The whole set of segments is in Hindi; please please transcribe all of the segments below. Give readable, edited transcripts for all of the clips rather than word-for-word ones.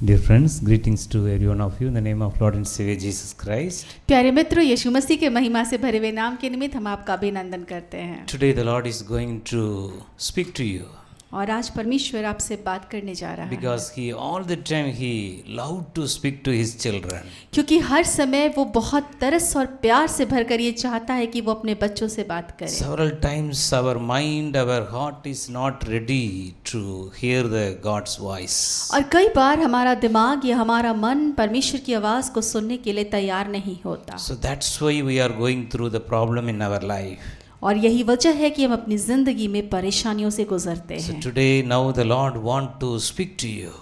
Dear friends, greetings to every one of you in the name of Lord and Savior Jesus Christ. प्यारे मित्रों, यीशु मसीह के महिमा से भरे हुए नाम के निमित्त हम आपका अभिनंदन करते हैं। Today the Lord is going to speak to you और आज परमेश्वर आपसे बात करने जा रहा है, because He all the time He loved to speak to His children. क्योंकि हर समय वो बहुत तरस और प्यार से भरकर ये चाहता है कि वो अपने बच्चों से बात करे। Several times our mind, our heart is not ready to hear the God's voice. और कई बार हमारा दिमाग या हमारा मन परमेश्वर की आवाज को सुनने के लिए तैयार नहीं होता। So that's why we are going through the problem in our life. और यही वजह है कि हम अपनी जिंदगी में परेशानियों से गुजरते So हैं। today now the Lord want to speak to you.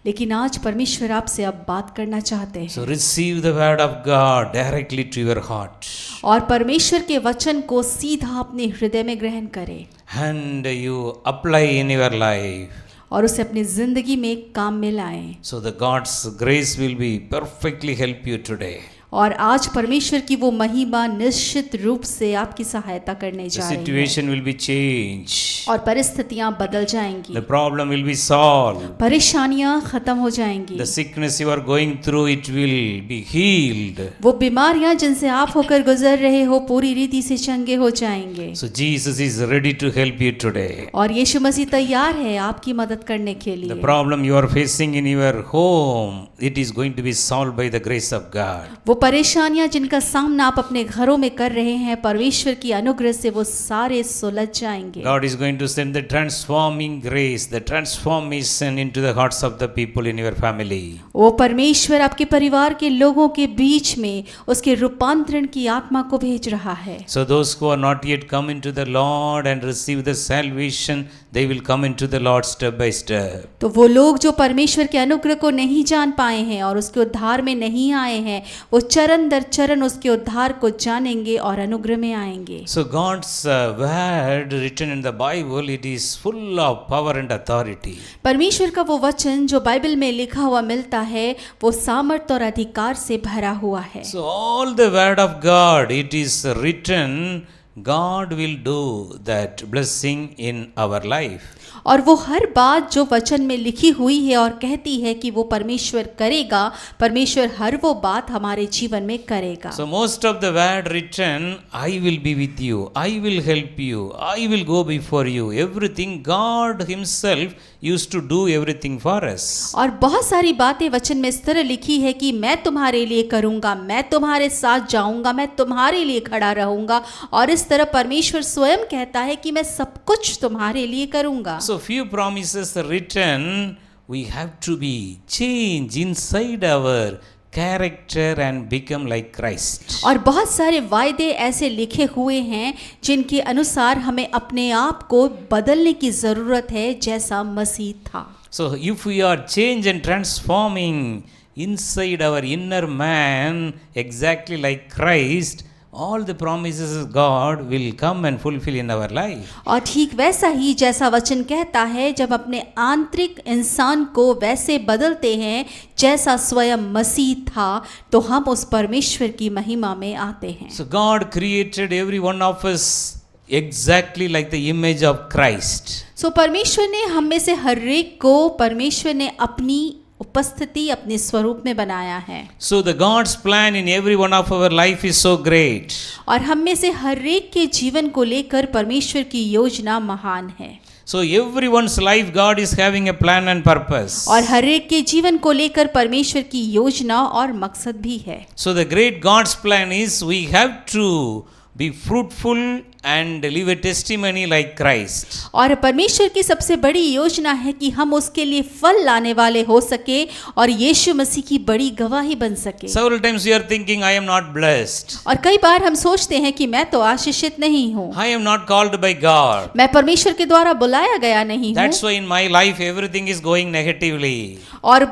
लेकिन आज परमेश्वर आपसे अब बात करना चाहते हैं। So receive the word of God directly to your heart. और परमेश्वर के वचन को सीधा अपने हृदय में ग्रहण करें And you apply in your life. और उसे अपनी जिंदगी में काम में लाएं। So the God's grace will be perfectly help you today. और आज परमेश्वर की वो महिमा निश्चित रूप से आपकी सहायता करने The जा रही है situation will be changed. और परिस्थितियां बदल जाएंगी, The problem will be solved. परेशानियां खत्म हो जाएंगी, The sickness you are going through, it will be healed. वो बीमारियां जिनसे आप होकर गुजर रहे हो पूरी रीति से चंगे हो जाएंगे। So Jesus is ready to help you today. और यीशु मसीह तैयार है आपकी मदद करने के The लिए। problem you are facing in your home, it is going to be solved by the grace of God. वो परेशानियां जिनका सामना आप अपने घरों में कर रहे हैं, परमेश्वर की अनुग्रह से वो सारे सुलझ जाएंगे। God is going to send the transforming grace, the transformation into the hearts of the people in your family. वो परमेश्वर आपके परिवार के लोगों के बीच में उसके रूपांतरण की आत्मा को भेज रहा है। So those who are not yet come into the Lord and receive the salvation, they will come into the Lord step by step. तो वो लोग जो परमेश्वर के अनुग्रह को नहीं जान पाए हैं और उसके उद्धार में नहीं आए हैं, वो चरण दर चरण उसके उद्धार को जानेंगे और अनुग्रह में आएंगे। So God's word written in the Bible, it is full of power and authority. परमेश्वर का वो वचन जो बाइबल में लिखा हुआ मिलता है, वो सामर्थ और अधिकार से भरा हुआ है। So all the word of God, it is written, God will do that blessing in our life. और वो हर बात जो वचन में लिखी हुई है और कहती है कि वो परमेश्वर करेगा, परमेश्वर हर वो बात हमारे जीवन में करेगा। So most of the word written, I will be with you, I will help you, I will go before you. Everything God Himself used to do everything for us. और बहुत सारी बातें वचन में इस तरह लिखी है कि मैं तुम्हारे लिए करूंगा, मैं तुम्हारे साथ जाऊंगा, मैं तुम्हारे लिए खड़ा रहूंगा। और इस तरह परमेश्वर स्वयं कहता है कि मैं सब कुछ तुम्हारे लिए करूंगा। So few promises are written, we have to be changed inside our character and become like Christ. और बहुत सारे वायदे ऐसे लिखे हुए हैं जिनके अनुसार हमें अपने आप को बदलने की जरूरत है जैसा मसीह था। So if we are changed and transforming inside our inner man exactly like Christ, all the promises of God will come and fulfill in our life. और ठीक वैसा ही जैसा वचन कहता है, जब अपने आंतरिक इंसान को वैसे बदलते हैं जैसा स्वयं मसीह था, तो हम उस परमेश्वर की महिमा में आते हैं। So God created every one of us exactly like the image of Christ. सो परमेश्वर ने हम में से हर एक को परमेश्वर ने अपनी उपस्थिति अपने स्वरूप में बनाया है। So the God's plan in every one of our life is so great. और हम में से हर एक के जीवन को लेकर परमेश्वर की योजना महान है। So everyone's life God is having a plan and purpose. और हर एक के जीवन को लेकर परमेश्वर की योजना और मकसद भी है। So the great God's plan is we have to be fruitful and live a testimony like Christ. और परमेश्वर की सबसे बड़ी योजना है कि हम उसके लिए फल लाने वाले हो सके और यीशु मसीह की बड़ी गवाही बन सके। Several times we are thinking I am not blessed. और कई बार हम सोचते हैं कि मैं तो आशीषित नहीं हूँ, I am not called by God. मैं परमेश्वर के द्वारा बुलाया गया नहीं हूँ, That's why in my life everything is going negatively. और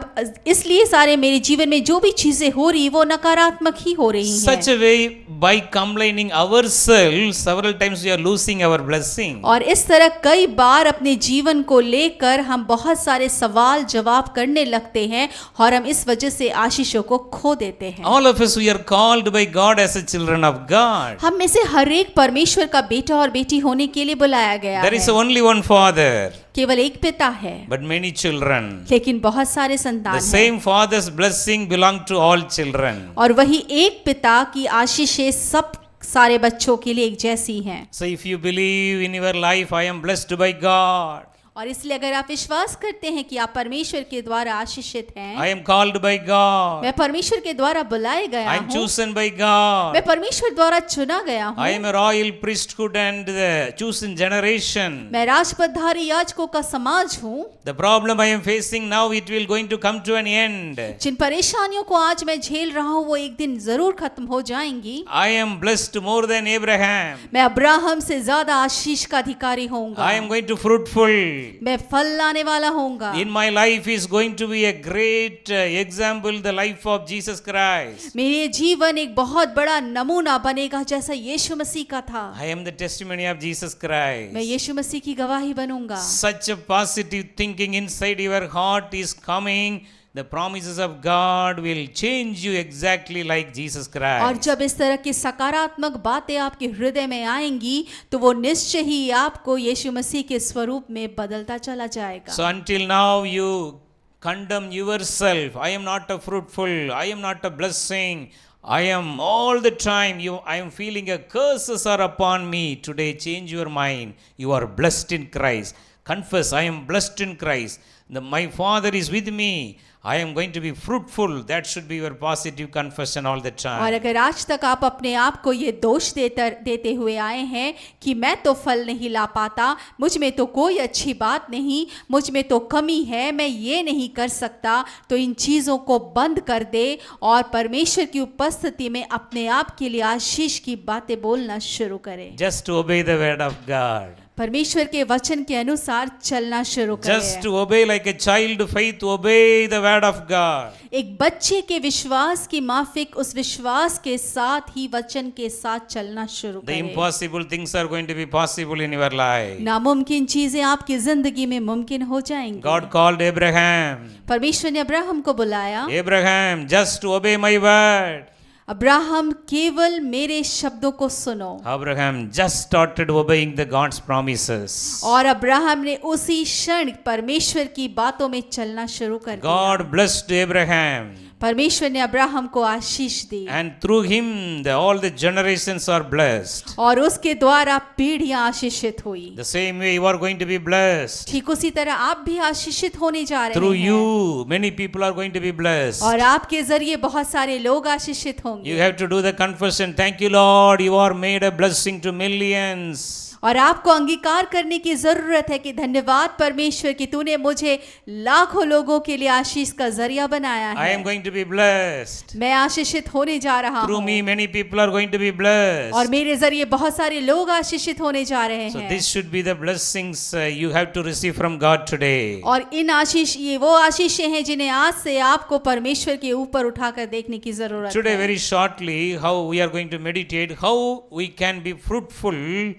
इसलिए सारे मेरे जीवन में जो भी चीजें हो रही वो नकारात्मक ही हो रही हैं। Such a way by complaining ourselves, several times we are losing our blessing. और इस तरह कई बार अपने जीवन को लेकर हम बहुत सारे सवाल जवाब करने लगते हैं और हम इस वजह से आशीषों को खो देते हैं। All of us we are called by God as a children of God. हम में से हर एक परमेश्वर का बेटा और बेटी होने के लिए बुलाया गया There है। is only one Father. केवल एक पिता है, but many children. लेकिन बहुत सारे The संतान हैं। same father's blessing belong to all children. और वही एक पिता की आशीषें सब सारे बच्चों के लिए एक जैसी हैं। So if you believe in your life, I am blessed by God. और इसलिए अगर आप विश्वास करते हैं कि आप परमेश्वर के द्वारा आशीषित हैं, I am called by God. मैं परमेश्वर के द्वारा बुलाए गया I am हूँ, chosen by God. मैं परमेश्वर द्वारा चुना गया I हूँ, am a royal priesthood and the chosen generation. मैं राजपदधारी याजकों का समाज हूँ। The problem I am facing now, it will going to come to an end. जिन परेशानियों को आज मैं झेल रहा हूँ वो एक दिन जरूर खत्म हो जाएंगी। I am blessed more than Abraham. मैं अब्राहम से ज्यादा आशीष का अधिकारी होऊंगा। I am going to fruitful. मैं फल लाने वाला होऊंगा। In my life is going to be a great example, the life of Jesus Christ. मेरे जीवन एक बहुत बड़ा नमूना बनेगा जैसा यीशु मसीह का था। I am the testimony of Jesus Christ. मैं यीशु मसीह की गवाही बनूंगा। Such a positive thinking inside your heart is coming. The promises of God will change you exactly like Jesus और Christ. जब इस तरह की सकारात्मक बातें आपके हृदय में आएंगी तो वो निश्चय ही आपको यीशु मसीह के स्वरूप में बदलता चला जाएगा। So until now you condemn yourself. I am not a fruitful. I am not a blessing. I am all the time. I am feeling a curses are upon me. Today change your mind. You are blessed in Christ. Confess, I am blessed in Christ. My Father is with me. I am going to be fruitful. That should be your positive confession all the और time. अगर आज तक आप अपने आप को ये दोष देते हुए आए हैं कि मैं तो फल नहीं ला पाता, मुझ में तो कोई अच्छी बात नहीं, मुझ में तो कमी है, मैं ये नहीं कर सकता, तो इन चीज़ों को बंद कर दे और परमेश्वर की उपस्थिति में अपने आप के लिए आशीष की बातें बोलना शुरू करें। Just obey the word of God. परमेश्वर के वचन के अनुसार चलना शुरू Just करें। to obey like a child faith, obey the word of God. एक बच्चे के विश्वास की माफिक उस विश्वास के साथ ही वचन के साथ चलना शुरू The करें। impossible things are going to be possible in your life. नामुमकिन चीजें आपकी जिंदगी में मुमकिन हो जाएंगी। God called Abraham. परमेश्वर ने अब्राहम को बुलाया, Abraham, just obey my word. Abraham केवल मेरे शब्दों को सुनो। Abraham just started obeying the God's promises. और अब्राहम ने उसी क्षण परमेश्वर की बातों में चलना शुरू कर दिया। God blessed Abraham. परमेश्वर ने अब्राहम को आशीष दी And through him, all the generations are blessed. और उसके द्वारा पीढ़ियां आशीषित हुई। The same way you are going to be blessed. ठीक उसी तरह आप भी आशीषित होने जा रहे Through हैं। you, many people are going to be blessed. और आपके जरिए बहुत सारे लोग आशीषित You होंगे। have to do the confession. Thank you, Lord. You are made a blessing to millions. और आपको अंगीकार करने की जरूरत है कि धन्यवाद परमेश्वर कि तूने मुझे लाखों लोगों के लिए आशीष का जरिया बनाया I am है। going to be blessed. मैं आशीषित होने जा रहा Through हूँ me, many people are going to be blessed. और मेरे जरिए बहुत सारे लोग आशीषित होने जा रहे So हैं। this should be the blessings you have to receive from God today. और इन आशीष ये वो आशीषें हैं जिन्हें आज से आपको परमेश्वर के ऊपर उठाकर देखने की जरूरत Today, है। very shortly, how we are going to meditate, how we can be fruitful,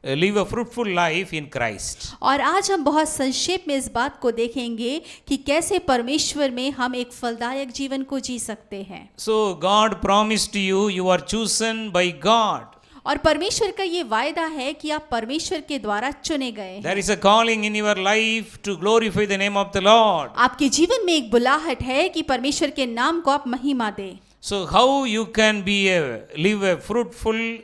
live a fruitful life in Christ. और आज हम बहुत संक्षेप में इस बात को देखेंगे कि कैसे परमेश्वर में हम एक फलदायक जीवन को जी सकते हैं। So God promised you, you are chosen by God. और परमेश्वर का ये वायदा है कि आप परमेश्वर के द्वारा चुने गए हैं। There is a calling in your life to glorify the name of the Lord. आपके जीवन में एक बुलाहट है कि परमेश्वर के नाम को आप महिमा दें। So how you can live a fruitful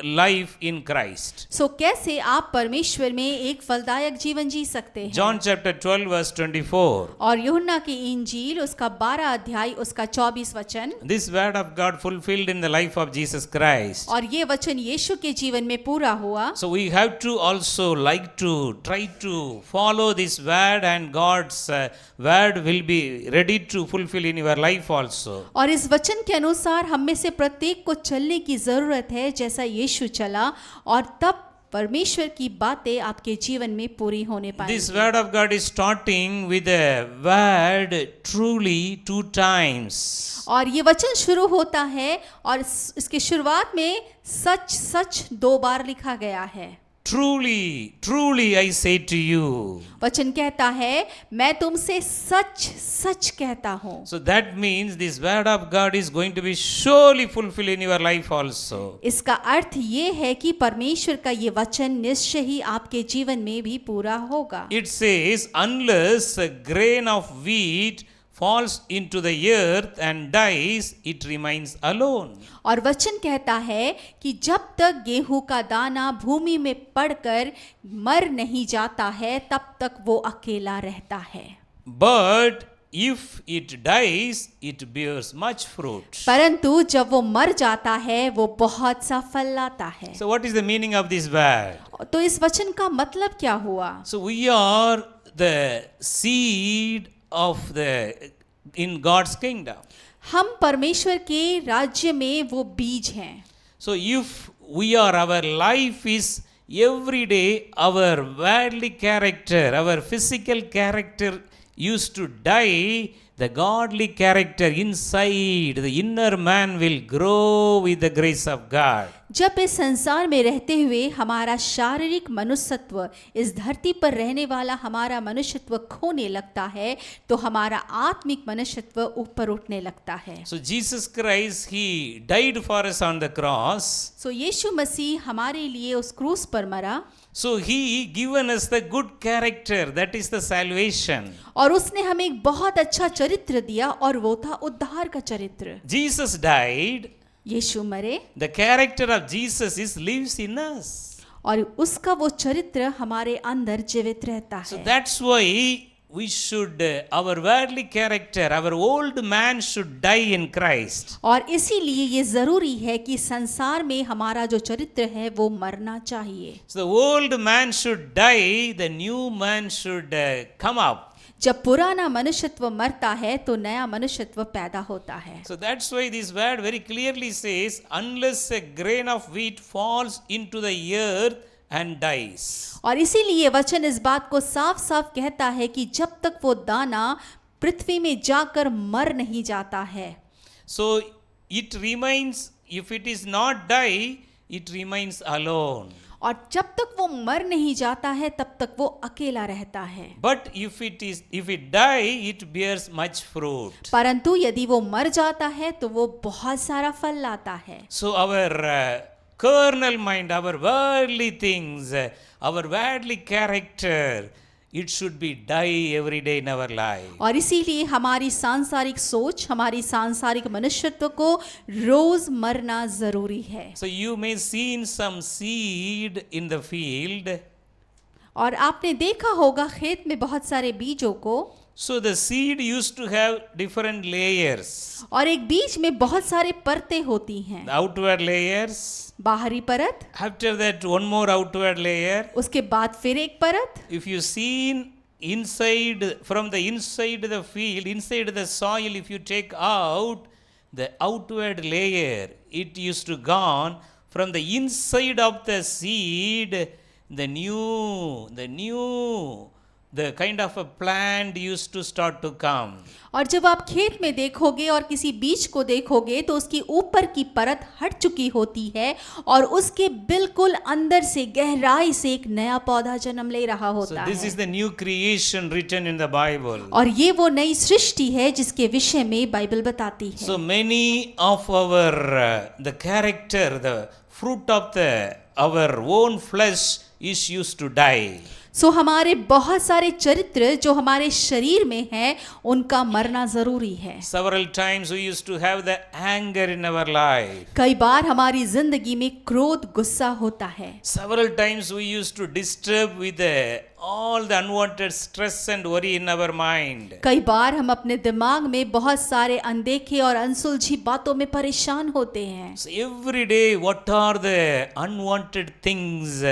life in Christ? सो कैसे आप परमेश्वर में एक फलदायक जीवन जी सकते हैं। John chapter 12 verse 24. और यूहन्ना की इंजील उसका 12 अध्याय उसका 24 वचन। This word of God fulfilled in the life of Jesus Christ. और ये वचन यीशु के जीवन में पूरा हुआ। So we have to also like to try to follow this word, and God's word will be ready to fulfill in your life also. और इस वचन के अनुसार हम में से प्रत्येक को चलने की जरूरत है जैसा यीशु चला, और तब परमेश्वर की बातें आपके जीवन में पूरी होने This पाएंगी। word of God is starting with a word truly 2 times. और ये वचन शुरू होता है और इसकी शुरुआत में सच सच 2 बार लिखा गया है। Truly, truly I say to you. वचन कहता है, मैं तुमसे सच सच कहता हूँ। So that means this word of God is going to be surely fulfilled in your life also. इसका अर्थ ये है कि परमेश्वर का ये वचन निश्चय ही आपके जीवन में भी पूरा होगा। It says, unless a grain of wheat falls into the earth and dies, it remains alone. और वचन कहता है कि जब तक गेहूं का दाना भूमि में पड़कर मर नहीं जाता है, तब तक वो अकेला रहता है। But if it dies, it bears much fruit. परंतु जब वो मर जाता है, वो बहुत सा फल लाता है। So what is the meaning of this word? तो इस वचन का मतलब क्या हुआ? So we are the seed of the in God's kingdom. हम परमेश्वर के राज्य में वो बीज हैं। So if we are, our life is every day, our worldly character, our physical character used to die, the godly character inside, the inner man will grow with the grace of God. जब इस संसार में रहते हुए हमारा शारीरिक मनुष्यत्व, इस धरती पर रहने वाला हमारा मनुष्यत्व खोने लगता है, तो हमारा आत्मिक मनुष्यत्व ऊपर उठने लगता है। So Jesus Christ, He died for us on the cross. सो यीशु मसीह हमारे लिए उस क्रूस पर मरा, So He given us the good character, that is the salvation. और उसने हमें एक बहुत अच्छा चरित्र दिया, और वो था उद्धार का चरित्र। Jesus died. यीशु मरे, The character of Jesus is lives in us. और उसका वो चरित्र हमारे अंदर जीवित रहता So है। that's why we should, our worldly character, our old man should die in Christ. और इसीलिए ये जरूरी है कि संसार में हमारा जो चरित्र है वो मरना चाहिए। So the old man should die, the new man should come up. जब पुराना मनुष्यत्व मरता है तो नया मनुष्यत्व पैदा होता है। So that's why this word very clearly says, unless a grain of wheat falls into the earth and dies. और इसीलिए वचन इस बात को साफ साफ कहता है कि जब तक वो दाना पृथ्वी में जाकर मर नहीं जाता है, So it remains, if it is not die, it remains alone. और जब तक वो मर नहीं जाता है तब तक वो अकेला रहता है। But if it die, it bears much fruit. परंतु यदि वो मर जाता है तो वो बहुत सारा फल लाता है। So our carnal mind, our worldly things, our worldly character, it should be die every day in our life. और इसीलिए हमारी सांसारिक सोच, हमारी सांसारिक मनुष्यत्व को रोज मरना जरूरी है। So you may see some seed in the field. और आपने देखा होगा खेत में बहुत सारे बीजों को। So the seed used to have different layers. और एक बीज में बहुत सारे परतें होती हैं। The outward layers. बाहरी परत, After that, one more outward layer. उसके बाद फिर एक परत। If you see inside, from the inside the field, inside the soil, if you take out the outward layer, it used to gone from the inside of the seed, the kind of a plant used to start to come. और जब आप खेत में देखोगे और किसी बीज को देखोगे तो उसकी ऊपर की परत हट चुकी होती है और उसके बिल्कुल अंदर से गहराई से एक नया पौधा जन्म ले रहा So होता this is है। the new creation written in the Bible. और ये वो नई सृष्टि है जिसके विषय में बाइबल बताती है। So many of our the character, the fruit of our own flesh is used to die. सो हमारे बहुत सारे चरित्र जो हमारे शरीर में है उनका मरना जरूरी है। Several times we used to have the anger in our life. कई बार हमारी जिंदगी में क्रोध, गुस्सा होता है। Several times we used to disturb with all the unwanted stress and worry in our mind. कई बार हम अपने दिमाग में बहुत सारे अनदेखे और अनसुलझी बातों में परेशान होते हैं। So every day, what are the unwanted things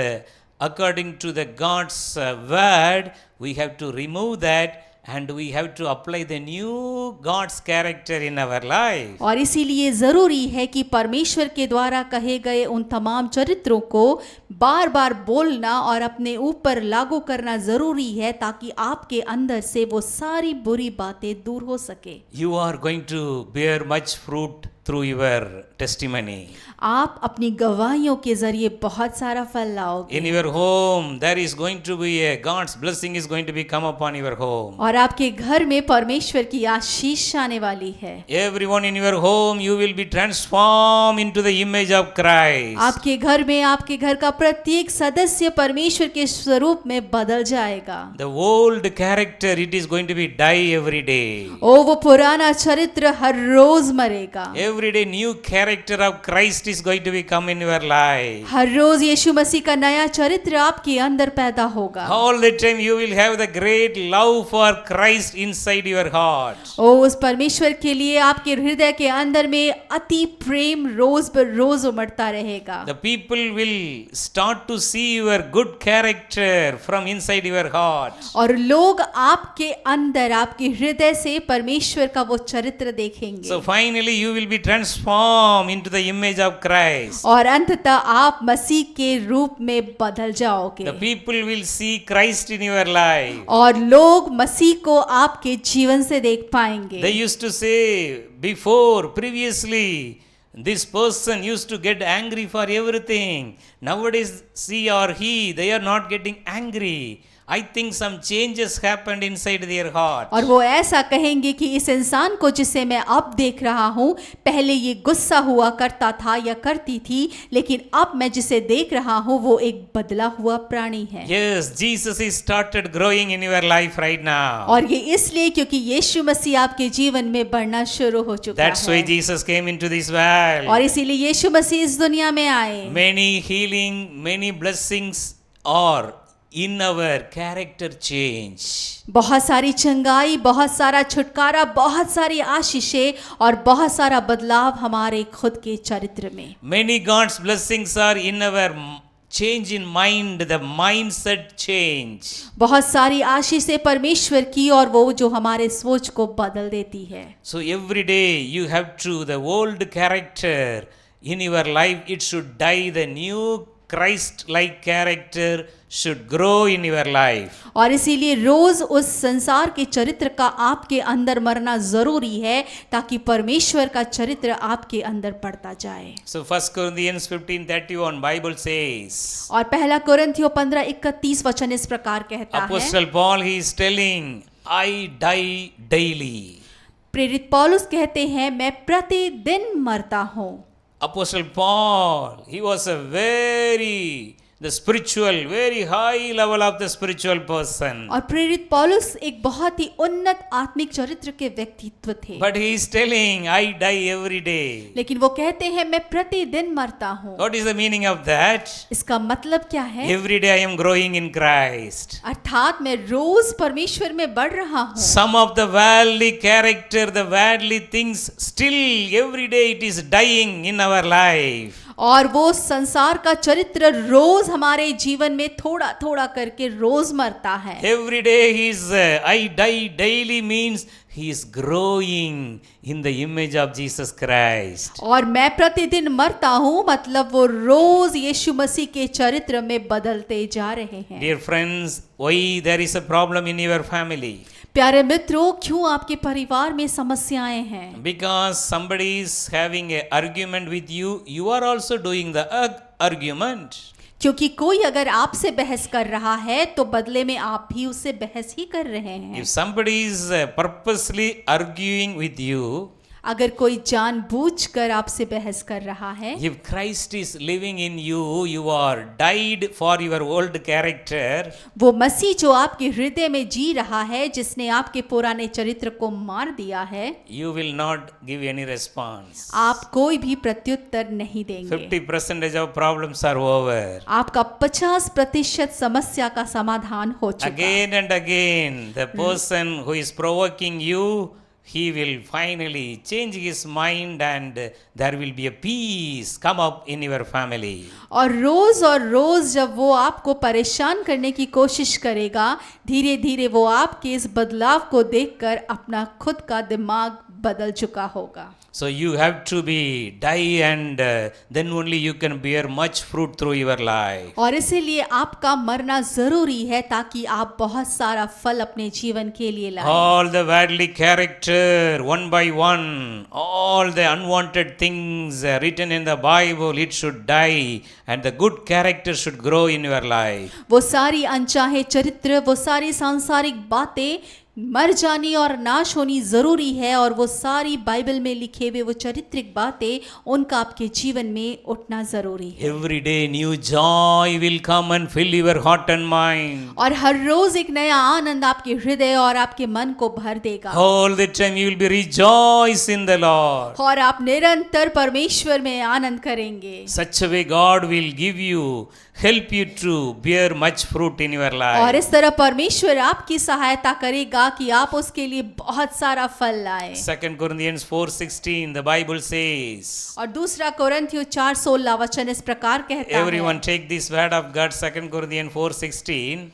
according to the God's word? We have to remove that and we have to apply the new God's character in our life. और इसीलिए जरूरी है कि परमेश्वर के द्वारा कहे गए उन तमाम चरित्रों को बार बार बोलना और अपने ऊपर लागू करना जरूरी है ताकि आपके अंदर से वो सारी बुरी बातें दूर हो सके। You are going to bear much fruit through your testimony. आप अपनी गवाहियों के जरिए बहुत सारा फल लाओगे In your home, there is going to be a God's blessing is going to be come upon your home. और आपके घर में परमेश्वर की आशीष आने वाली है। Everyone in your home, you will be transformed into the image of Christ. आपके घर में आपके घर का प्रत्येक सदस्य परमेश्वर के स्वरूप में बदल जाएगा। The old character, it is going to be die every day. ओ वो पुराना चरित्र हर रोज मरेगा। Every day, new character of Christ is going to be come in your life. हर रोज यीशु मसीह का नया चरित्र आपके अंदर पैदा होगा। All the time, you will have the great love for Christ inside your heart. ओ उस परमेश्वर के लिए आपके हृदय के अंदर में अति प्रेम रोज बर रोज उमड़ता रहेगा। The people will start to see your good character from inside your heart. और लोग आपके अंदर आपके हृदय से परमेश्वर का वो चरित्र देखेंगे। So finally, you will be transformed into the image of Christ. और अंततः आप मसीह के रूप में बदल जाओगे। The people will see Christ in your life. और लोग मसीह को आपके जीवन से देख पाएंगे। They used to say before, previously, this person used to get angry for everything. Nowadays, she or he, they are not getting angry. I think some changes happened inside their heart. और वो ऐसा कहेंगे कि इस इंसान को जिसे मैं अब देख रहा हूँ, पहले ये गुस्सा हुआ करता था या करती थी, लेकिन अब मैं जिसे देख रहा हूँ वो एक बदला हुआ प्राणी है। Yes, Jesus is started growing in your life right now. और ये इसलिए क्योंकि यीशु मसीह आपके जीवन में बढ़ना शुरू हो चुका That's why है। Jesus came into this world. और इसीलिए यीशु मसीह इस दुनिया में आए। Many healing, many blessings are in our character change. बहुत सारी चंगाई, बहुत सारा छुटकारा, बहुत सारी आशीषें और बहुत सारा बदलाव हमारे खुद के चरित्र में। Many God's blessings are in our change in mind, the mindset change. बहुत सारी आशीषें परमेश्वर की और वो जो हमारे सोच को बदल देती है। So every day you have to, the old character in your life, it should die, the new Christ-like character should grow in your life. और इसीलिए रोज उस संसार के चरित्र का आपके अंदर मरना जरूरी है ताकि परमेश्वर का चरित्र आपके अंदर बढ़ता जाए। So 1 Corinthians 15:31 Bible says, और पहला कोरिन्थियों 15:31 वचन इस प्रकार कहता है। Apostle Paul, he is telling, I die daily. प्रेरित पौलुस कहते हैं मैं प्रतिदिन मरता हूँ। Apostle Paul, he was a the spiritual, very high level of the spiritual person. और प्रेरित पौलुस एक बहुत ही उन्नत आत्मिक चरित्र के व्यक्तित्व थे। But he is telling, I die every day. लेकिन वो कहते हैं मैं प्रतिदिन मरता हूँ। What is the meaning of that? इसका मतलब क्या है? Every day I am growing in Christ. अर्थात मैं रोज परमेश्वर में बढ़ रहा हूँ। Some of the worldly character, the worldly things, still every day it is dying in our life. और वो संसार का चरित्र रोज हमारे जीवन में थोड़ा थोड़ा करके रोज मरता है। Every day he is, I die daily means he is growing in the image of Jesus Christ. और मैं प्रतिदिन मरता हूँ मतलब वो रोज यीशु मसीह के चरित्र में बदलते जा रहे हैं। Dear friends, why there is a problem in your family? प्यारे मित्रों, क्यों आपके परिवार में समस्याएं हैं? Because somebody is having an argument with you, you are also doing the argument. क्योंकि कोई अगर आपसे बहस कर रहा है तो बदले में आप भी उससे बहस ही कर रहे हैं। If somebody is purposely arguing with you, अगर कोई जानबूझकर आपसे बहस कर रहा है, if Christ is living in you, you are died for your old character. वो मसीह जो आपके हृदय में जी रहा है, जिसने आपके पुराने चरित्र को मार दिया है, You will not give any response. आप कोई भी प्रत्युत्तर नहीं देंगे। 50% of problems are over. आपका 50% समस्या का समाधान हो चुका। Again and again, the person who is provoking you, he will finally change his mind and there will be a peace come up in your family. और रोज जब वो आपको परेशान करने की कोशिश करेगा, धीरे धीरे वो आपके इस बदलाव को देखकर अपना खुद का दिमाग बदल चुका होगा। So you have to be die and then only you can bear much fruit through your life. और इसीलिए आपका मरना जरूरी है ताकि आप बहुत सारा फल अपने जीवन के लिए लाएं। All the worldly character chapter, one by one, all the unwanted things written in the Bible, it should die, and the good character should grow in your life. वो सारी अनचाहे चरित्र, वो सारी सांसारिक बातें मर जानी और नाश होनी जरूरी है, और वो सारी बाइबल में लिखे हुए वो चारित्रिक बातें उनका आपके जीवन में उठना जरूरी है। Every day new joy will come and fill your heart and mind. और हर रोज एक नया आनंद आपके हृदय और आपके मन को भर देगा। All the time you will be rejoice in the Lord. और आप निरंतर परमेश्वर में आनंद करेंगे। Such a way God will give you, help you to bear much fruit in your और life. इस तरह परमेश्वर आपकी सहायता करेगा कि आप उसके लिए बहुत सारा फल लाएं। 2 Corinthians 4:16 the Bible says. और दूसरा कोरिन्थियों 4:16 वचन इस प्रकार कहता Everyone है। take this word of God, 2 Corinthians 4:16.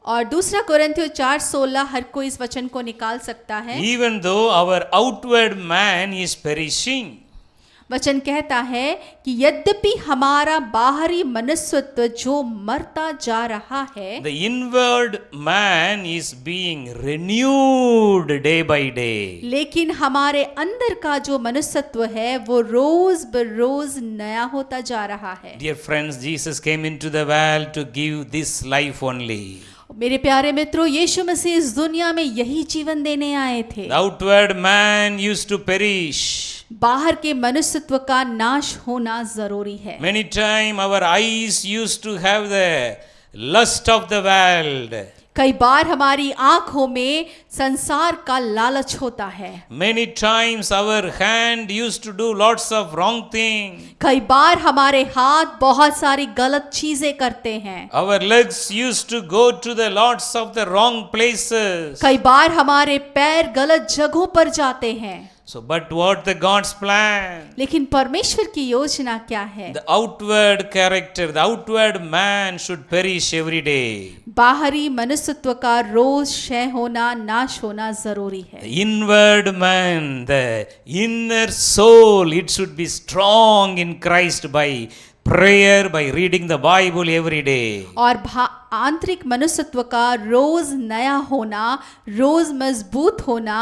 और दूसरा कोरिन्थियों 4:16 हर कोई इस वचन को निकाल सकता है। Even though our outward man is perishing, वचन कहता है कि यद्यपि हमारा बाहरी मनुष्यत्व जो मरता जा रहा है, the inward man is being renewed day by day. लेकिन हमारे अंदर का जो मनुष्यत्व है वो रोज बरोज नया होता जा रहा है। Dear friends, Jesus came into the world to give this life only. मेरे प्यारे मित्रों, यीशु मसीह इस दुनिया में यही जीवन देने आए थे। The outward man used to perish. बाहर के मनुष्यत्व का नाश होना जरूरी है। Many times our eyes used to have the lust of the world. कई बार हमारी आंखों में संसार का लालच होता है। Many times our hand used to do lots of wrong things. कई बार हमारे हाथ बहुत सारी गलत चीजें करते हैं। Our legs used to go to the lots of the wrong places. कई बार हमारे पैर गलत जगहों पर जाते हैं। So, but what the God's plan? लेकिन परमेश्वर की योजना क्या है? The outward character, the outward man should perish every day. बाहरी मनुष्यत्व का रोज क्षय होना, नाश होना जरूरी है। The inward man, the inner soul, it should be strong in Christ by prayer, by reading the Bible every day. और आंतरिक मनुष्यत्व का रोज नया होना, रोज मजबूत होना,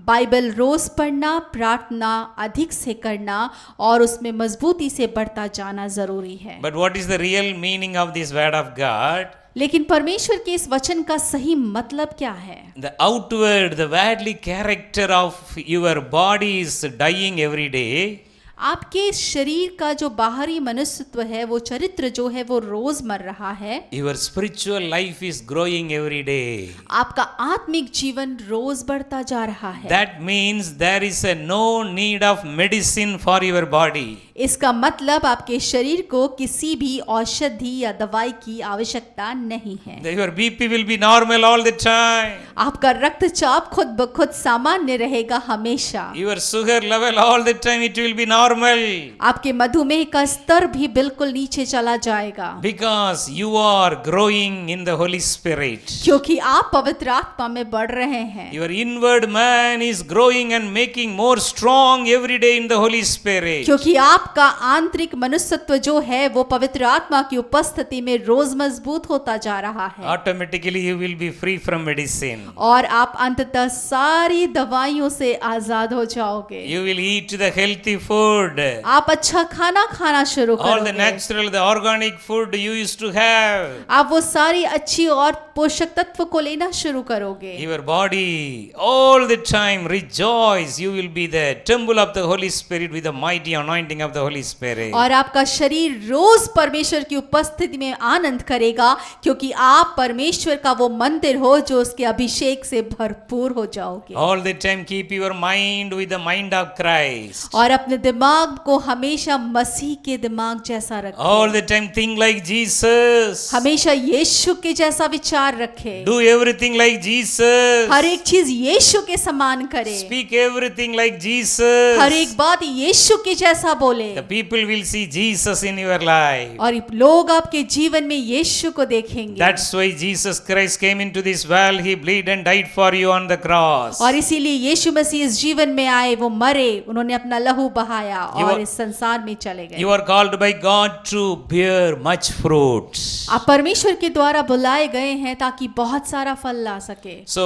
बाइबल रोज पढ़ना, प्रार्थना अधिक से करना और उसमें मजबूती से बढ़ता जाना जरूरी है। But what is the real meaning of this word of God? लेकिन परमेश्वर के इस वचन का सही मतलब क्या है? The outward, the worldly character of your body is dying every day. आपके शरीर का जो बाहरी मनुष्यत्व है, वो चरित्र जो है वो रोज मर रहा है। Your spiritual life is growing every day. आपका आत्मिक जीवन रोज बढ़ता जा रहा है। That means there is a no need of medicine for your body. इसका मतलब आपके शरीर को किसी भी औषधि या दवाई की आवश्यकता नहीं है। Your BP will be normal all the time. आपका रक्तचाप खुद ब खुद सामान्य रहेगा हमेशा। Your sugar level all the time it will be normal. आपके मधुमेह का स्तर भी बिल्कुल नीचे चला जाएगा। Because you are growing in the Holy Spirit. क्योंकि आप पवित्र आत्मा में बढ़ रहे हैं। Your inward man is growing and making more strong every day in the Holy Spirit. क्योंकि आपका आंतरिक मनुष्यत्व जो है वो पवित्र आत्मा की उपस्थिति में रोज मजबूत होता जा रहा है। Automatically you will be free from medicine. और आप अंततः सारी दवाइयों से आजाद हो जाओगे। You will eat the healthy food. आप अच्छा खाना खाना शुरू All the करोगे। natural, the organic food you used to have. आप वो सारी अच्छी और पोषक तत्व को लेना शुरू करोगे। Your body all the time rejoice. You will be the temple of the Holy Spirit with the mighty anointing of the Holy Spirit. और आपका शरीर रोज परमेश्वर की उपस्थिति में आनंद करेगा, क्योंकि आप परमेश्वर का वो मंदिर हो जो उसके अभिषेक से भरपूर हो जाओगे। All the time keep your mind with the mind of Christ. और अपने दिमाग को हमेशा मसीह के दिमाग जैसा रखें। All the time think like Jesus. हमेशा यीशु के जैसा विचार रखें। Do everything like Jesus. हर एक चीज यीशु के समान करें। Speak everything like Jesus. हर एक बात यीशु के जैसा बोले। The people will see Jesus in your life. और लोग आपके जीवन में यीशु को देखेंगे। That's why Jesus Christ came into this world. He bled and died for you on the cross. और इसीलिए यीशु मसीह इस जीवन में आए, वो मरे, उन्होंने अपना लहू बहाया। गया You और are- इस संसार में चले गए। You are called by God to bear much fruits. आप परमेश्वर के द्वारा बुलाए गए हैं ताकि बहुत सारा फल ला सके। So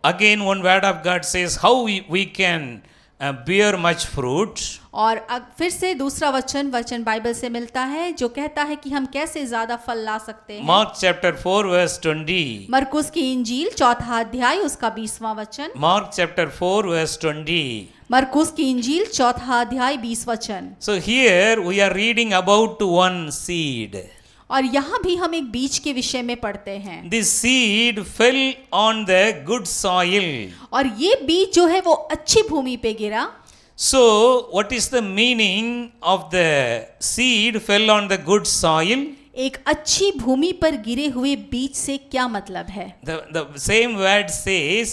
again one word of God says how we can bear much fruit. और फिर से दूसरा वचन बाइबल से मिलता है जो कहता है कि हम कैसे ज्यादा फल ला सकते हैं। Mark chapter 4 verse 20. मरकुस की इंजील 4 अध्याय उसका 20वां वचन। Mark chapter 4 verse 20. मरकुस की इंजील 4 अध्याय 20 वचन। So here we are reading about one seed. और यहाँ भी हम एक बीज के विषय में पढ़ते हैं। This seed fell on the good soil. और ये बीज जो है वो अच्छी भूमि पे गिरा। So what is the meaning of the seed fell on the good soil? एक अच्छी भूमि पर गिरे हुए बीज से क्या मतलब है? The same word says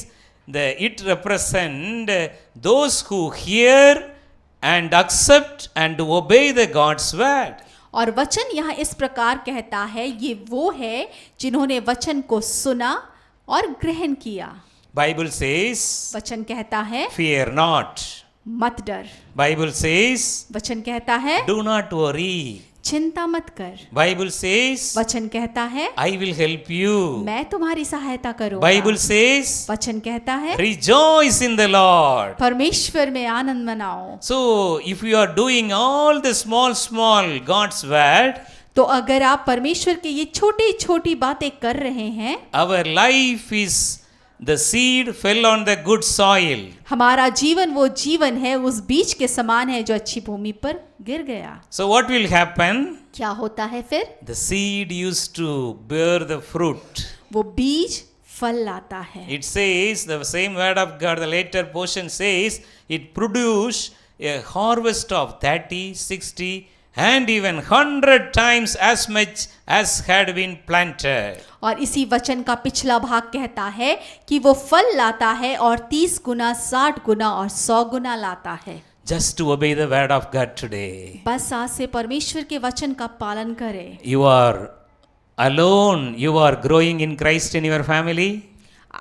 it represent those who hear and accept and obey the God's word. और वचन यहाँ इस प्रकार कहता है, ये वो है जिन्होंने वचन को सुना और ग्रहण किया। Bible says, वचन कहता है fear not. मत डर। Bible says, वचन कहता है do not worry. चिंता मत कर। Bible says, वचन कहता है I will help you. मैं तुम्हारी सहायता करूंगा। Bible says, वचन कहता है rejoice in the Lord. परमेश्वर में आनंद मनाओ। So if you are doing all the small God's word, तो अगर आप परमेश्वर के ये छोटी छोटी बातें कर रहे हैं, our life is the seed fell on the good soil. हमारा जीवन वो जीवन है उस बीज के समान है जो अच्छी भूमि पर गिर गया। So what will happen? क्या होता है फिर? The seed used to bear the fruit. वो बीज फल लाता है। It says, the same word of God, the later portion says, it produced a harvest of 30, 60, and even 100 times as much as had been planted. और इसी वचन का पिछला भाग कहता है कि वो फल लाता है और 30 गुना, 60 गुना और 100 गुना लाता है। Just to obey the word of God today. बस आज से परमेश्वर के वचन का पालन करें। You are alone, you are growing in Christ in your family.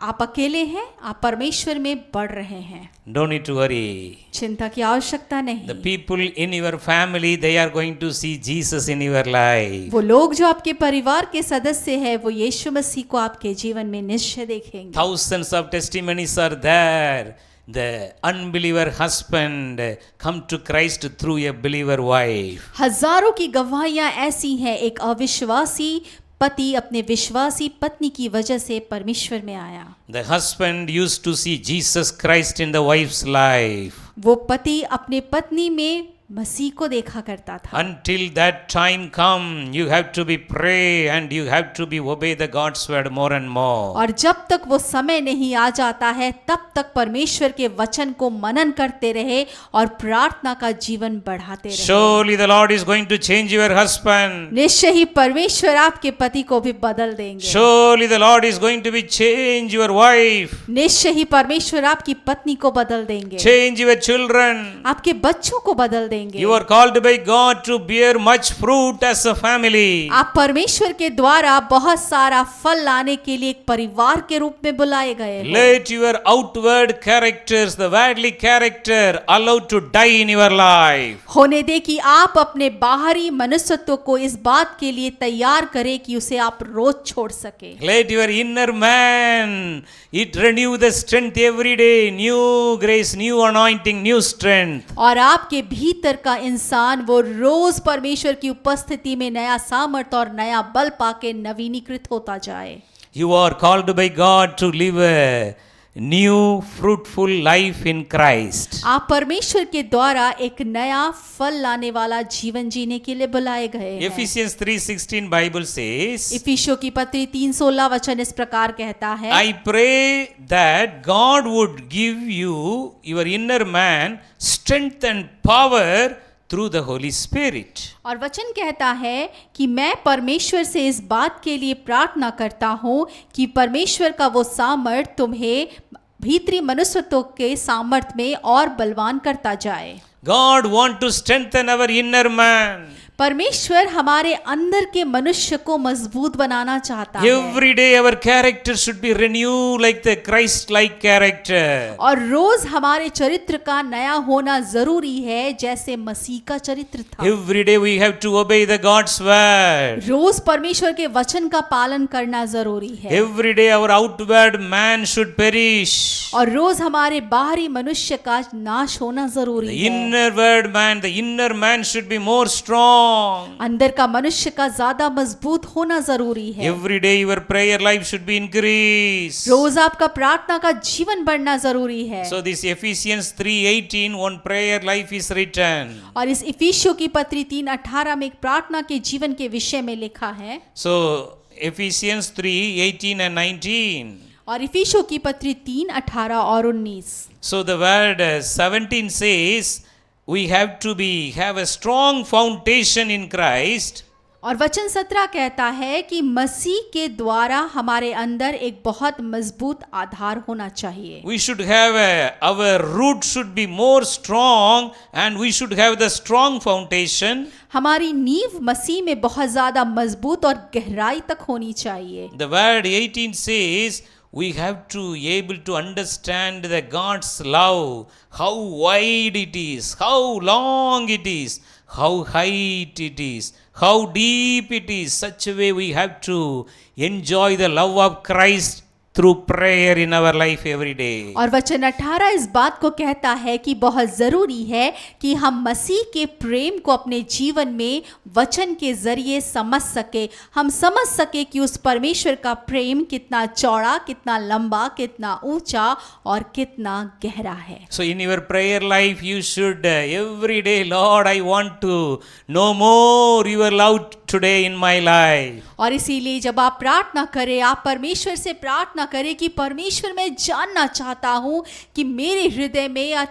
आप अकेले हैं, आप परमेश्वर में बढ़ रहे हैं। Don't need to worry. चिंता की आवश्यकता नहीं। The people in your family, they are going to see Jesus in your life. वो लोग जो आपके परिवार के सदस्य हैं वो यीशु मसीह को आपके जीवन में निश्चय देखेंगे। Thousands of testimonies are there. The unbeliever husband come to Christ through a believer wife. हजारों की गवाहियां ऐसी हैं, एक अविश्वासी पति अपने विश्वासी पत्नी की वजह से परमेश्वर में आया। The husband used to see Jesus Christ in the wife's life. वो पति अपने पत्नी में मसीह को देखा करता था। Until that time come, you have to be pray and you have to be obey the God's word more and more. और जब तक वो समय नहीं आ जाता है तब तक परमेश्वर के वचन को मनन करते रहे और प्रार्थना का जीवन बढ़ाते रहे। Surely the Lord is going to change your husband. निश्चय ही परमेश्वर आपके पति को भी बदल देंगे। Surely the Lord is going to be change your wife. निश्चय ही परमेश्वर आपकी पत्नी को बदल देंगे। Change your children. आपके बच्चों को बदल देंगे। You are called by God to bear much fruit as a family. आप परमेश्वर के द्वारा बहुत सारा फल लाने के लिए एक परिवार के रूप में बुलाए गए हैं। Let your outward characters, the worldly character, allowed to die in your life. होने दे कि आप अपने बाहरी मनुष्यत्व को इस बात के लिए तैयार करें कि उसे आप रोज छोड़ सके। Let your inner man, it renew the strength every day, new grace, new anointing, new strength. और आपके भीतर का इंसान वो रोज परमेश्वर की उपस्थिति में नया सामर्थ और नया बल पाके नवीनीकृत होता जाए। You are called by God to live a new fruitful life in Christ. आप परमेश्वर के द्वारा एक नया फल लाने वाला जीवन जीने के लिए बुलाए गए हैं। Ephesians 3:16 Bible says, इफिसियों की पत्री 3:16 वचन इस प्रकार कहता है, I pray that God would give you, your inner man, strength and power through the Holy Spirit. और वचन कहता है कि मैं परमेश्वर से इस बात के लिए प्रार्थना करता हूँ कि परमेश्वर का वो सामर्थ तुम्हें भीतरी मनुष्यत्व के सामर्थ में और बलवान करता जाए। God want to strengthen our inner man. परमेश्वर हमारे अंदर के मनुष्य को मजबूत बनाना चाहता है Every day our character should be renewed like the Christ-like character. और रोज हमारे चरित्र का नया होना जरूरी है जैसे मसीह का चरित्र था। Every day we have to obey the God's word. रोज परमेश्वर के वचन का पालन करना जरूरी है Every day our outward man should perish. और रोज हमारे बाहरी मनुष्य का नाश होना The जरूरी है। inner man should be more strong. अंदर का मनुष्य का ज्यादा मजबूत होना जरूरी है। Every day your prayer life should be increased. रोज आपका प्रार्थना का जीवन बढ़ना जरूरी है। So this Ephesians 3:18 on prayer life is written. और इस इफिसियों की पत्री 3:18 में एक प्रार्थना के जीवन के विषय में लिखा है। So Ephesians 3:18 and 19. और इफिसियों की पत्री 3:18 और 19। So the word 17 says we have to have a strong foundation in Christ. और वचन 17 कहता है कि मसीह के द्वारा हमारे अंदर एक बहुत मजबूत आधार होना चाहिए। We should have our root should be more strong and we should have the strong foundation. हमारी नींव मसीह में बहुत ज्यादा मजबूत और गहराई तक होनी चाहिए। The word 18 says we have to able to understand the God's love, how wide it is, how long it is, how height it is, how deep it is. Such a way we have to enjoy the love of Christ through prayer in our life every day. और वचन 18 इस बात को कहता है कि बहुत जरूरी है कि हम मसीह के प्रेम को अपने जीवन में वचन के जरिए समझ सके। हम समझ सके कि उस परमेश्वर का प्रेम कितना चौड़ा, कितना लंबा, कितना ऊंचा और कितना गहरा है। So in your prayer life you should every day, Lord, I want to know more your love today in my life. और इसीलिए जब आप प्रार्थना करें, आप परमेश्वर से प्रार्थना करें कि परमेश्वर मैं जानना चाहता हूँ कि मेरे हृदय में या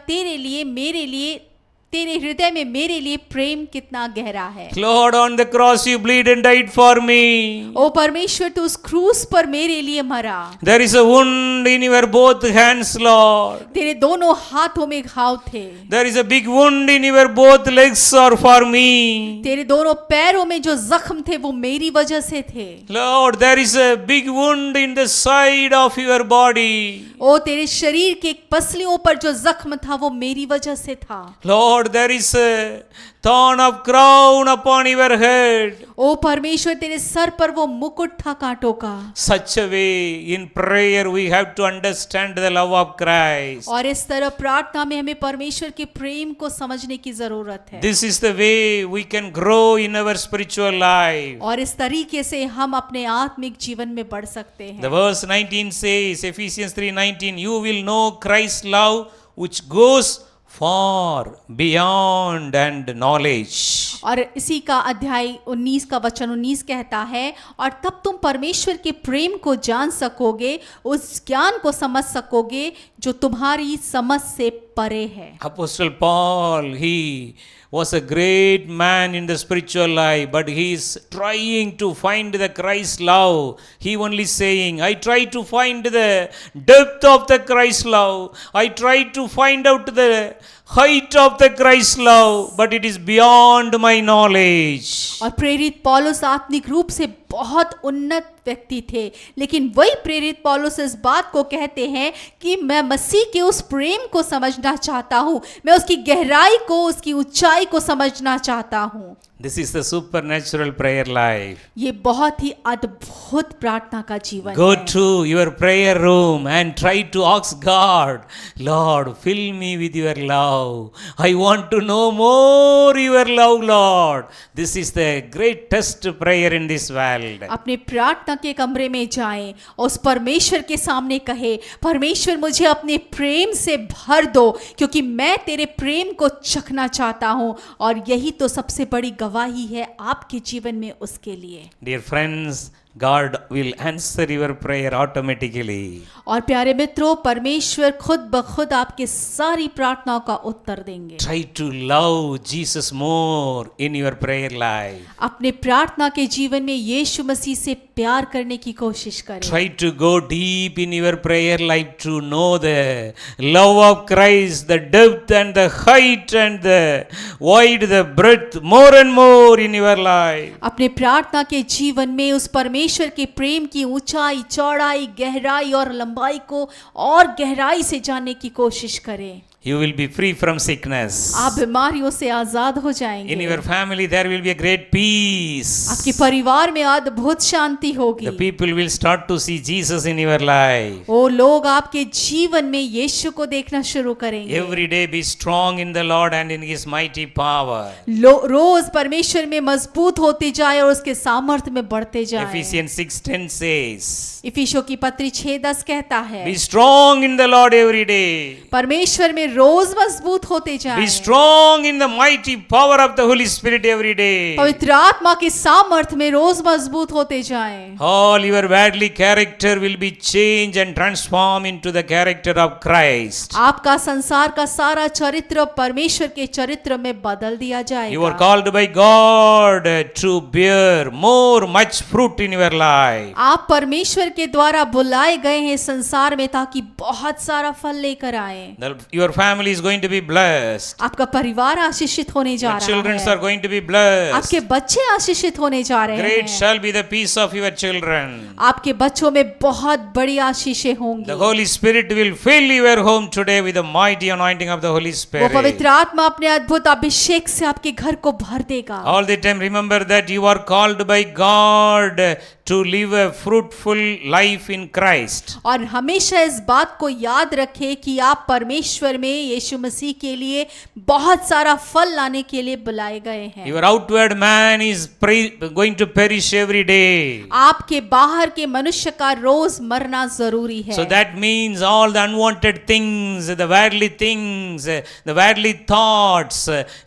तेरे हृदय में मेरे लिए प्रेम कितना गहरा है। Lord, on the cross you bleed and died for me. ओ परमेश्वर तू उस क्रूस पर मेरे लिए मरा। There is a wound in your both hands, Lord. तेरे दोनों हाथों में घाव थे। There is a big wound in your both legs or for me. तेरे दोनों पैरों में जो जख्म थे वो मेरी वजह से थे। Lord, there is a big wound in the side of your body. ओ तेरे शरीर के पसलियों पर जो जख्म था वो मेरी वजह से था। Lord, there is a thorn of crown upon your head. ओ परमेश्वर तेरे सर पर वो मुकुट था कांटों का। Such a way in prayer we have to understand the love of Christ. और इस तरह प्रार्थना में हमें परमेश्वर के प्रेम को समझने की जरूरत है। This is the way we can grow in our spiritual life. और इस तरीके से हम अपने आत्मिक जीवन में बढ़ सकते हैं। The verse 19 says, Ephesians 3:19, you will know Christ's love which goes far beyond and knowledge. और इसी का अध्याय 19 का वचन 19 कहता है, और तब तुम परमेश्वर के प्रेम को जान सकोगे, उस ज्ञान को समझ सकोगे जो तुम्हारी समझ से परे है। Apostle Paul, he was a great man in the spiritual life, but he is trying to find the Christ love. He only saying, I try to find the depth of the Christ love. I try to find out the height of the Christ love, but it is beyond my knowledge. और प्रेरित पौलुस आत्मिक रूप से बहुत उन्नत व्यक्ति थे, लेकिन वही प्रेरित पौलुस इस बात को कहते हैं कि मैं मसीह के उस प्रेम को समझना चाहता हूँ, मैं उसकी गहराई को, उसकी ऊंचाई को समझना चाहता हूँ। This is the supernatural prayer life. ये बहुत ही अद्भुत प्रार्थना का जीवन Go है। to your prayer room and try to ask God, Lord, fill me with your love. I want to know more your love, Lord. This is the greatest prayer in this world. अपने प्रार्थना के कमरे में जाएं, उस परमेश्वर के सामने कहे, परमेश्वर मुझे अपने प्रेम से भर दो, क्योंकि मैं तेरे प्रेम को चखना चाहता हूँ, और यही तो सबसे बड़ी गवाही है आपके जीवन में उसके लिए। Dear friends, God will answer your prayer automatically. और प्यारे मित्रों, परमेश्वर खुद ब खुद आपके सारी प्रार्थनाओं का उत्तर देंगे। Try to love Jesus more in your prayer life. अपने प्रार्थना के जीवन में यीशु मसीह से प्यार करने की कोशिश करें। Try to go deep in your prayer life to know the love of Christ, the depth and the height and the wide, the breadth, more and more in your life. अपने प्रार्थना के जीवन में उस परमेश्वर के प्रेम की ऊंचाई, चौड़ाई, गहराई और लंबाई को और गहराई से जानने की कोशिश करें। You will be free from sickness. आप बीमारियों से आजाद हो In जाएंगे। your family there will be a great peace. आपके परिवार में अद्भुत शांति होगी। The people will start to see Jesus in your life. वो लोग आपके जीवन में यीशु को देखना शुरू करेंगे। Every day be strong in the Lord and in His mighty power. रोज परमेश्वर में मजबूत होते जाए और उसके सामर्थ्य में बढ़ते जाए। Ephesians 6:10 says, इफिसियों की पत्री 6:10 कहता है, be strong in the Lord every day. परमेश्वर में रोज मजबूत होते जाए। Be strong in the mighty power of the Holy Spirit every day. पवित्र आत्मा के सामर्थ्य में रोज मजबूत होते जाएं। All your worldly character will be changed and transformed into the character of Christ. आपका संसार का सारा चरित्र परमेश्वर के चरित्र में बदल दिया You are जाएगा। called by God to bear more much fruit in your life. आप परमेश्वर के द्वारा बुलाए गए हैं संसार में ताकि बहुत सारा फल लेकर आए। Your family is going to be blessed. आपका परिवार आशीषित होने जा Your रहा children है। are going to be blessed. आपके बच्चे आशीषित होने जा रहे Great हैं। shall be the peace of your children. आपके बच्चों में बहुत बड़ी आशीषें The होंगी। Holy Spirit will fill your home today with the mighty anointing of the Holy वो Spirit. पवित्र आत्मा अपने अद्भुत अभिषेक से आपके घर को भर देगा। All the time remember that you are called by God to live a fruitful life in Christ. और हमेशा इस बात को याद रखें कि आप परमेश्वर में यीशु मसीह के लिए बहुत सारा फल लाने के लिए बुलाए गए हैं। Your outward man is going to perish every day. आपके बाहर के मनुष्य का रोज मरना जरूरी है। So that means all the unwanted things, the worldly things, the worldly thoughts,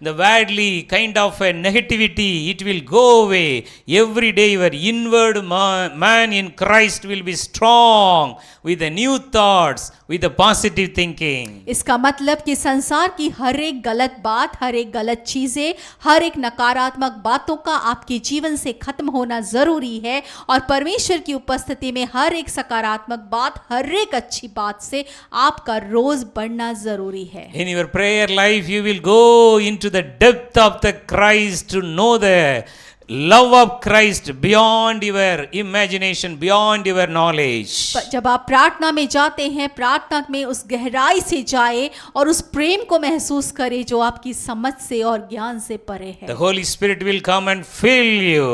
the worldly kind of negativity, it will go away. Every day your inward man in Christ will be strong with the new thoughts, with the positive thinking. इसका मतलब कि संसार की हर एक गलत बात, हर एक गलत चीजें, हर एक नकारात्मक बातों का आपके जीवन से खत्म होना जरूरी है और परमेश्वर की उपस्थिति में हर एक सकारात्मक बात, हर एक अच्छी बात से आपका रोज बढ़ना जरूरी है। In your prayer life, you will go into the depth of the Christ to know the love of Christ beyond your imagination, beyond your knowledge. जब आप प्रार्थना में जाते हैं, प्रार्थना में उस गहराई से जाए और उस प्रेम को महसूस करें जो आपकी समझ से और ज्ञान से परे है। The Holy Spirit will come and fill you.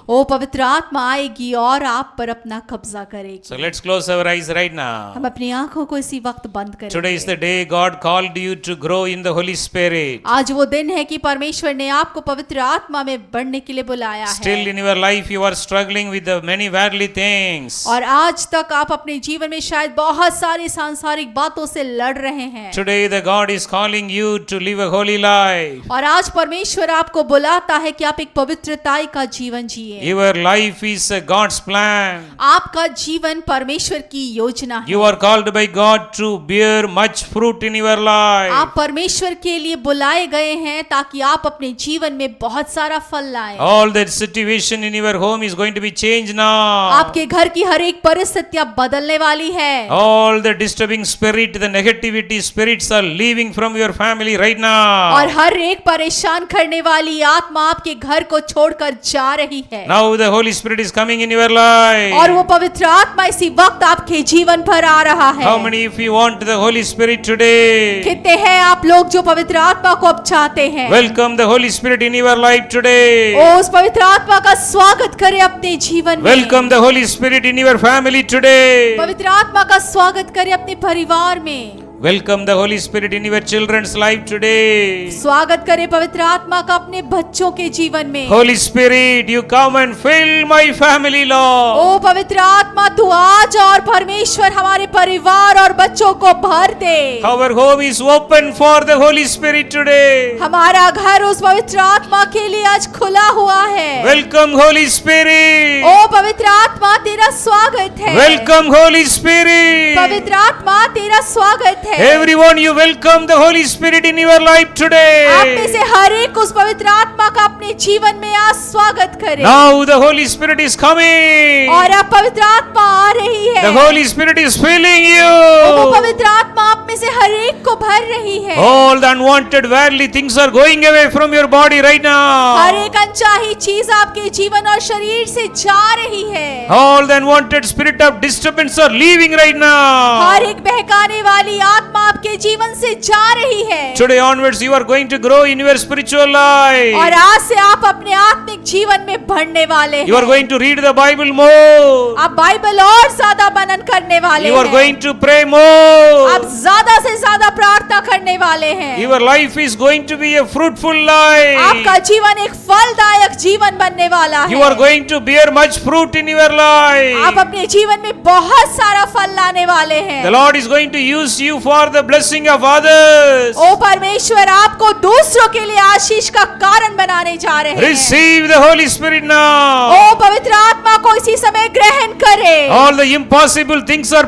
ओ पवित्र आत्मा आएगी और आप पर अपना कब्जा करेगी। So let's close our eyes right now. हम अपनी आंखों को इसी वक्त बंद Today is the करेंगे। day God called you to grow in the Holy Spirit. आज वो दिन है कि परमेश्वर ने आपको पवित्र आत्मा में बढ़ने के लिए बुलाया Still है। in your life you are struggling with the many worldly things. और आज तक आप अपने जीवन में शायद बहुत सारी सांसारिक बातों से लड़ रहे हैं। Today the God is calling you to live a holy life. और आज परमेश्वर आपको बुलाता है कि आप एक पवित्रताई का जीवन जिए। Your life is God's plan. आपका जीवन परमेश्वर की योजना है। You are called by God to bear much fruit in your life. आप परमेश्वर के लिए बुलाए गए हैं ताकि आप अपने जीवन में बहुत सारा फल लाएं। All that situation in your home is going to be changed now. आपके घर की हर एक परिस्थितियां बदलने वाली है। All the disturbing spirit, the negativity spirits are leaving from your family right now. और हर एक परेशान करने वाली आत्मा आपके घर को छोड़कर जा रही है। Now the Holy Spirit is coming in your life. और वो पवित्र आत्मा इसी वक्त आपके जीवन पर आ रहा है। How many if you want the Holy Spirit today? कितने हैं आप लोग जो पवित्र आत्मा को अब चाहते हैं? Welcome the Holy Spirit in your life today. ओ उस पवित्र आत्मा का स्वागत करें अपने जीवन में। Welcome the Holy Spirit in your family today. पवित्र आत्मा का स्वागत करें अपने परिवार में। Welcome the Holy Spirit in your children's life today. स्वागत करें पवित्र आत्मा का अपने बच्चों के जीवन में। Holy Spirit, you come and fill my family, Lord. ओ पवित्र आत्मा तू आज और परमेश्वर हमारे परिवार और बच्चों को भर दे। Our home is open for the Holy Spirit today. हमारा घर उस पवित्र आत्मा के लिए आज खुला हुआ है। Welcome Holy Spirit. ओ पवित्र आत्मा तेरा स्वागत है। Welcome Holy Spirit. पवित्र आत्मा तेरा स्वागत है। Everyone, you welcome the Holy Spirit in your life आप में today. से हर एक उस पवित्र आत्मा का अपने जीवन में आज स्वागत करे। Now the Holy Spirit is coming. और अब पवित्र आत्मा आ रही है। The Holy Spirit is filling वो you. पवित्र आत्मा आप में से हर एक को भर रही है। All the unwanted worldly things are going away from your body right her now. एक अनचाही चीज आपके जीवन और शरीर से जा रही है। All the unwanted spirit of disturbance are leaving right now. हर एक बहकाने वाली आत्मा आपके जीवन से जा रही है। Today onwards you are going to grow in your spiritual और life. आज से आप अपने आत्मिक जीवन में बढ़ने वाले You are हैं। going to read the Bible more. आप बाइबल और ज्यादा मनन करने वाले You are हैं। going to pray आप more. ज्यादा से ज्यादा प्रार्थना करने वाले हैं। Your life is going to be a fruitful life. आपका जीवन एक फलदायक जीवन बनने वाला है। You are going to bear much fruit in your आप life. अपने जीवन में बहुत सारा फल लाने वाले हैं। The Lord is going to use you for the blessing of others. ओ परमेश्वर आपको दूसरों के लिए आशीष का कारण बनाने जा रहे हैं। Receive the Holy Spirit now. ओ पवित्र आत्मा को इसी समय ग्रहण करे। All the impossible things are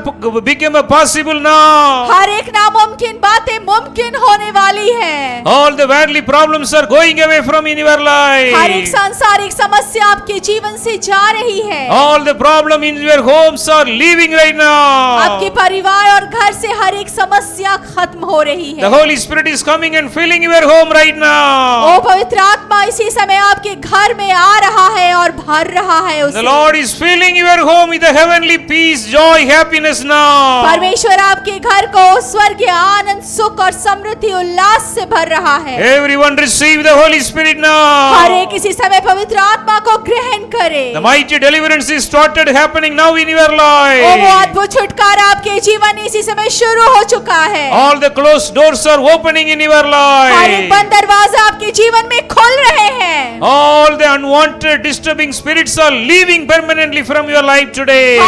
become possible now. हर एक नामुमकिन बातें मुमकिन होने वाली है। All the worldly problems are going away from in your हर एक life. सांसारिक समस्या आपके जीवन से जा रही है। All the problem in your homes are leaving right आपके now. परिवार और घर से हर एक समस्या खत्म हो रही The है। Holy Spirit is coming and filling your home right O now. पवित्र आत्मा इसी समय आपके घर में आ रहा है और भर रहा है The उसे। Lord is filling your home with the heavenly peace, joy, happiness now. परमेश्वर आपके घर को स्वर्गीय आनंद सुख और समृद्धि उल्लास से भर रहा है। Everyone receive the Holy Spirit her now. एक इसी समय पवित्र आत्मा को ग्रहण करे। The mighty deliverance is started happening now in your ओ वो life. अद्भुत छुटकारा आपके जीवन में इसी समय शुरू हो चुका है। All the closed doors are opening in your हर एक life. बंद दरवाजा आपके जीवन में खुल रहे हैं। All the unwanted disturbing spirits are leaving permanently from your life her today.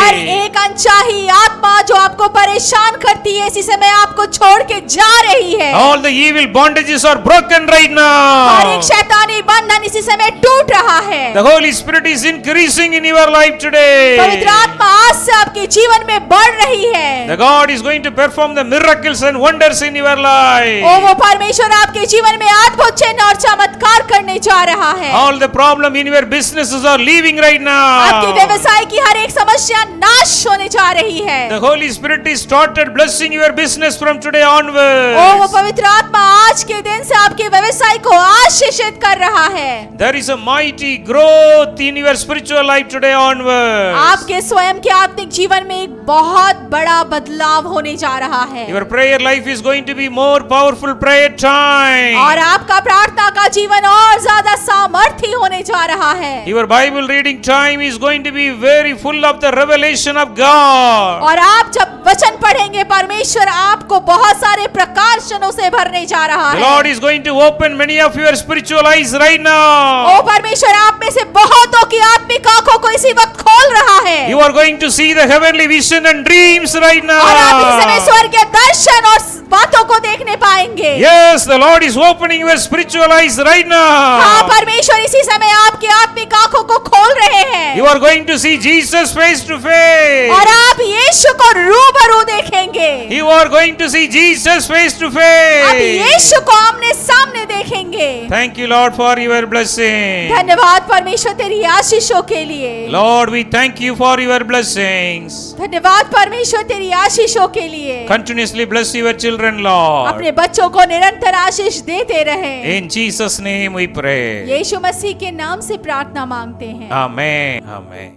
एक अनचाही आत्मा जो आपको परेशान करती है इसी समय आपको छोड़ के जा रही है। All the evil bondages are broken right हर एक now. शैतानी बंधन इसी समय टूट रहा है। The Holy Spirit is increasing in your life पवित्र today. आत्मा आज से आपके जीवन में बढ़ रही है। The God is going to perform the miracles and wonders in your O life. वो परमेश्वर आपके जीवन में अद्भुत चिन्ह और चमत्कार करने जा रहा है। All the problem in your businesses are leaving right आपके now. व्यवसाय की हर एक समस्या नाश होने जा रही है। The Holy Spirit is started blessing your business from today ओ वो onwards. पवित्र आत्मा आज के दिन से आपके व्यवसाय को आशीषित कर रहा है। There is a mighty growth in your spiritual life today onwards. आपके स्वयं के आत्मिक जीवन में एक बहुत बड़ा बदलाव होने जा रहा है। Your prayer life is going to be more powerful prayer और time. आपका प्रार्थना का जीवन और ज्यादा सामर्थ्य होने जा रहा है। Your Bible reading time is going to be very full of the revelation of God. और आप जब वचन पढ़ेंगे परमेश्वर आपको बहुत सारे प्रकाशनों से भरने जा रहा The है। Lord is going to open many of your spiritual eyes right O now. परमेश्वर आप में से बहुतों की आत्मिक आंखों को इसी वक्त खोल रहा है। You are going to see the heavenly vision and dreams right और आप इस समय now. स्वर्ग के दर्शन और बातों को देखने पाएंगे। Yes, the Lord is opening your spiritual eyes right हाँ now. परमेश्वर इसी समय आपकी आत्मिक आंखों को खोल रहे हैं। You are going to see Jesus face to face. और आप यीशु को रूबरू देखेंगे। You are going to see Jesus face to आप face. यीशु को आमने सामने देखेंगे। Thank you, Lord, for your blessing. धन्यवाद परमेश्वर तेरी आशीषों के लिए। Lord, we thank you for your blessings. धन्यवाद परमेश्वर तेरी आशीषों के लिए। Continuously bless your children, Lord. अपने बच्चों को निरंतर आशीष देते रहे। In Jesus' name we pray. यीशु मसीह के नाम से प्रार्थना मांगते हैं। Amen. Amen.